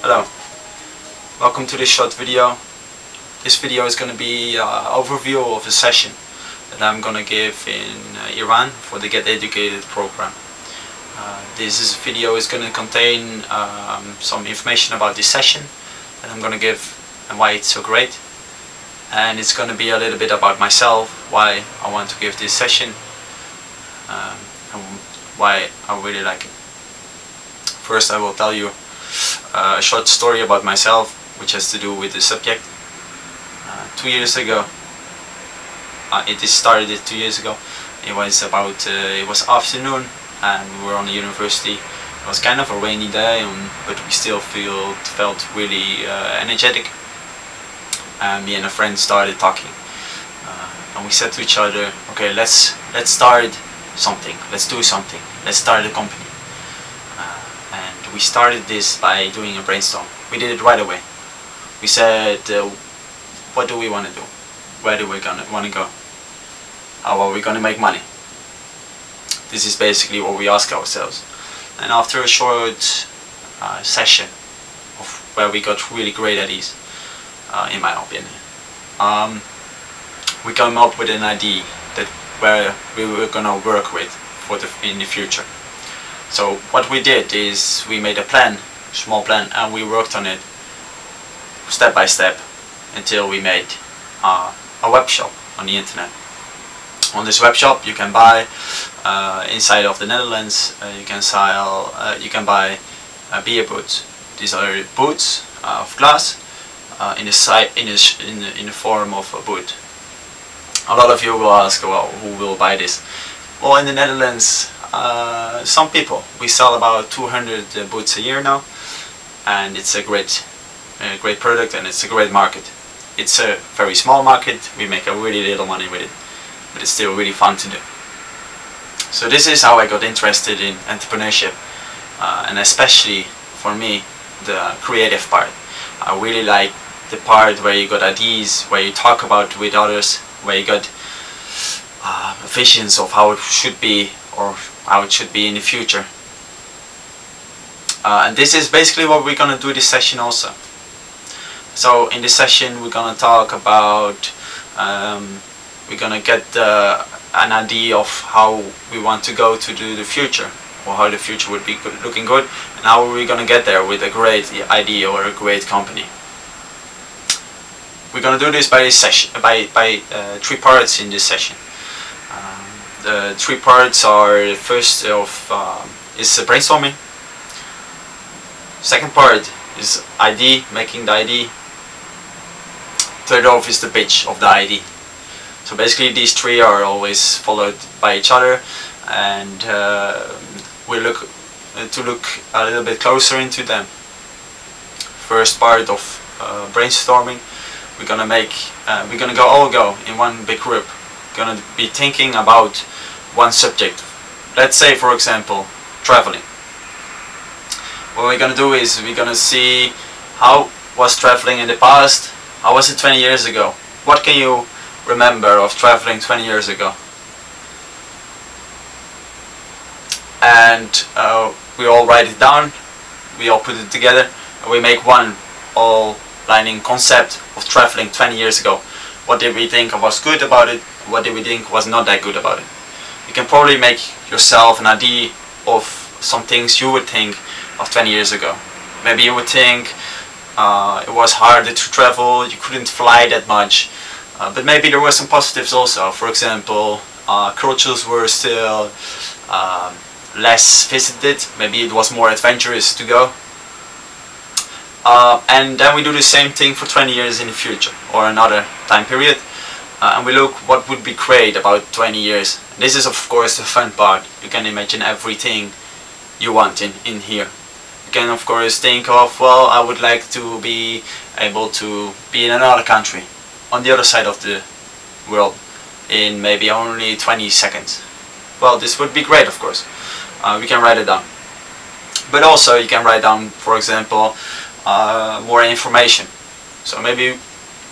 Hello, welcome to this short video. This video is going to be an overview of a session that I'm going to give in Iran for the Get Educated program. This video is going to contain some information about this session that I'm going to give and why it's so great. And it's going to be a little bit about myself, why I want to give this session and why I really like it. First I will tell you a short story about myself, which has to do with the subject. 2 years ago, it started 2 years ago. It was about it was afternoon, and we were on the university. It was kind of a rainy day, but we still felt really energetic. And me and a friend started talking, and we said to each other, "Okay, let's start something. Let's do something. Let's start a company." And we started this by doing a brainstorm. We did it right away. We said, what do we want to do? Where do we want to go? How are we going to make money? This is basically what we ask ourselves. And after a short session of where we got really great at ease, in my opinion, we came up with an idea that where we were going to work with in the future. So what we did is we made a plan, small plan, and we worked on it step by step until we made a web shop on the internet. On this web shop you can buy inside of the Netherlands, you can buy beer boots. These are boots of glass in the form of a boot. A lot of you will ask, well, who will buy this? Well, in the Netherlands, some people. We sell about 200 boots a year now, and it's a great product, and it's a great market. It's a very small market. We make a really little money with it, but it's still really fun to do. So this is how I got interested in entrepreneurship, and especially for me, the creative part. I really like the part where you got ideas, where you talk about with others, where you got visions of how it should be, or how it should be in the future. And this is basically what we're going to do this session also. So in this session we're going to talk about, we're going to get an idea of how we want to go to do the future, or how the future would be looking good, and how are we going to get there with a great idea or a great company. We're going to do this by three parts in this session. The three parts are, the first is brainstorming. Second part is making the ID. Third off is the pitch of the ID. So basically these three are always followed by each other, and we look a little bit closer into them. First part of brainstorming, we're gonna all go in one big group. We're gonna be thinking about one subject. Let's say, for example, traveling. What we're gonna do is we're gonna see how was traveling in the past. How was it 20 years ago? What can you remember of traveling 20 years ago? And we all write it down. We all put it together, and we make one all-lining concept of traveling 20 years ago. What did we think was good about it? What did we think was not that good about it? You can probably make yourself an idea of some things you would think of 20 years ago. Maybe you would think it was harder to travel, you couldn't fly that much, but maybe there were some positives also. For example, cultures were still less visited, maybe it was more adventurous to go. And then we do the same thing for 20 years in the future, or another time period, and we look what would be great about 20 years. This is of course the fun part. You can imagine everything you want in here. You can of course think of, well, I would like to be able to be in another country, on the other side of the world, in maybe only 20 seconds. Well, this would be great, of course. We can write it down. But also you can write down, for example, more information. So maybe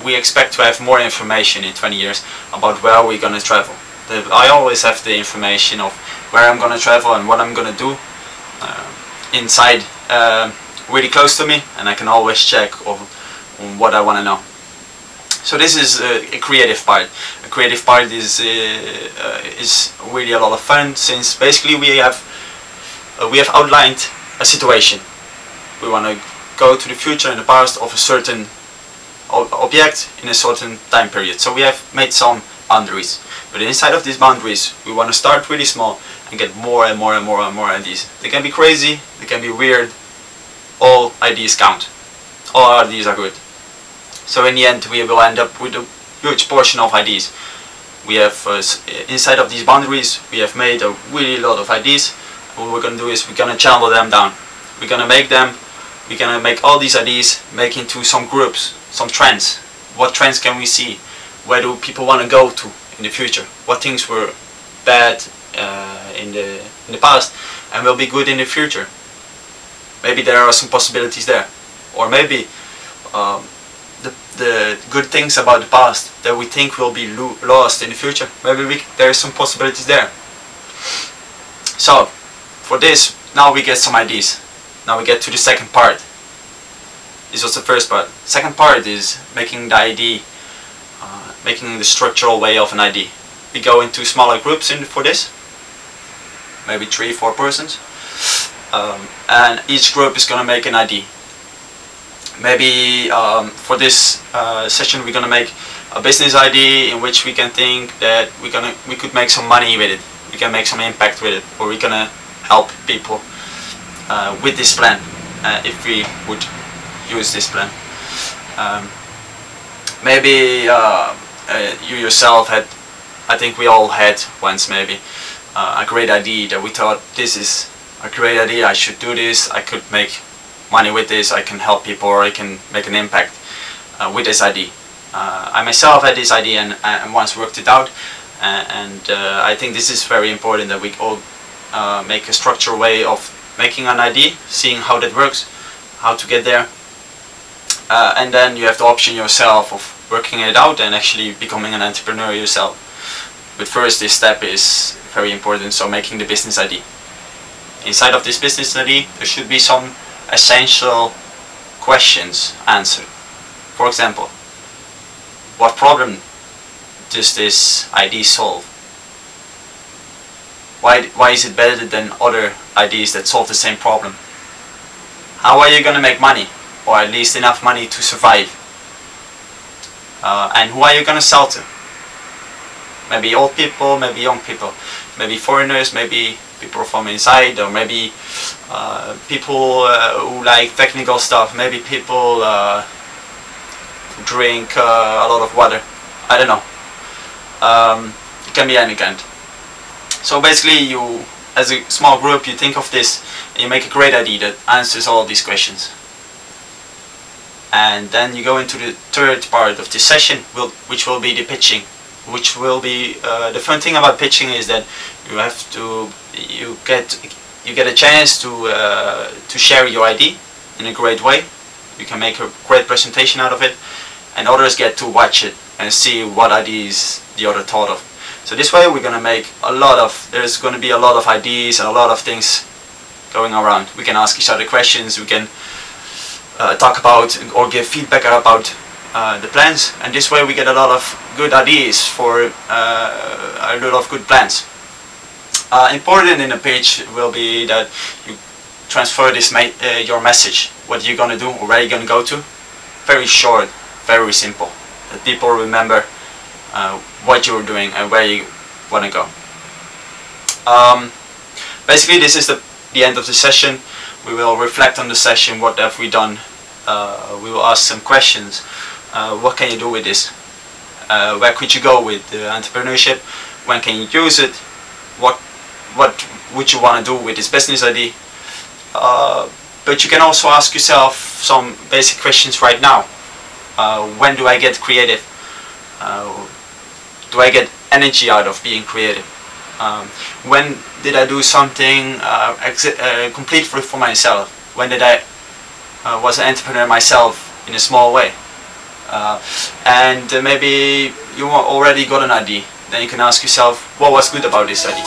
we expect to have more information in 20 years about where we're going to travel. I always have the information of where I'm going to travel and what I'm going to do inside really close to me, and I can always check on what I want to know. So this is a creative part. A creative part is really a lot of fun, since basically we have outlined a situation. We want to go to the future and the past of a certain object in a certain time period. So we have made some boundaries, but inside of these boundaries we want to start really small and get more and more and more and more ideas. They can be crazy, they can be weird, all ideas count, all ideas are good. So in the end we will end up with a huge portion of ideas. We have inside of these boundaries we have made a really lot of ideas. What we're going to do is we're going to channel them down. We're going to make all these ideas make into some groups, some trends. What trends can we see? Where do people want to go to in the future? What things were bad in the past and will be good in the future? Maybe there are some possibilities there, or maybe the good things about the past that we think will be lost in the future. Maybe there are some possibilities there. So for this, now we get some ideas. Now we get to the second part. This was the first part. Second part is making the ID, making the structural way of an ID. We go into smaller groups for this, maybe 3-4 persons, and each group is going to make an ID. Maybe for this session we're going to make a business ID in which we can think that we could make some money with it, we can make some impact with it, or we're going to help people with this plan, if we would use this plan. Maybe you yourself had, I think we all had once maybe, a great idea that we thought, this is a great idea, I should do this, I could make money with this, I can help people, or I can make an impact with this idea. I myself had this idea and once worked it out, and I think this is very important that we all make a structured way of making an idea, seeing how that works, how to get there, and then you have the option yourself of working it out and actually becoming an entrepreneur yourself. But first, this step is very important, so making the business ID. Inside of this business ID there should be some essential questions answered. For example, what problem does this ID solve? Why is it better than other IDs that solve the same problem? How are you going to make money, or at least enough money to survive? And who are you going to sell to? Maybe old people, maybe young people, maybe foreigners, maybe people from inside, or maybe people who like technical stuff, maybe people who drink a lot of water. I don't know. It can be any kind. So basically, you, as a small group, you think of this and you make a great idea that answers all these questions. And then you go into the third part of this session, which will be the pitching. Which will be the fun thing about pitching is that you get a chance to share your idea in a great way. You can make a great presentation out of it, and others get to watch it and see what ideas the other thought of. So this way we're gonna make there's gonna be a lot of ideas and a lot of things going around. We can ask each other questions, we can talk about or give feedback about the plans, and this way we get a lot of good ideas for a lot of good plans. Important in a pitch will be that you transfer this your message, what you're gonna do or where you're gonna go to. Very short, very simple, that people remember what you're doing and where you want to go. Basically, this is the end of the session. We will reflect on the session. What have we done? We will ask some questions. What can you do with this? Where could you go with entrepreneurship? When can you use it? What would you want to do with this business idea? But you can also ask yourself some basic questions right now. When do I get creative? Do I get energy out of being creative? When did I do something completely for myself? When did I was an entrepreneur myself in a small way? And maybe you already got an idea. Then you can ask yourself, what was good about this idea?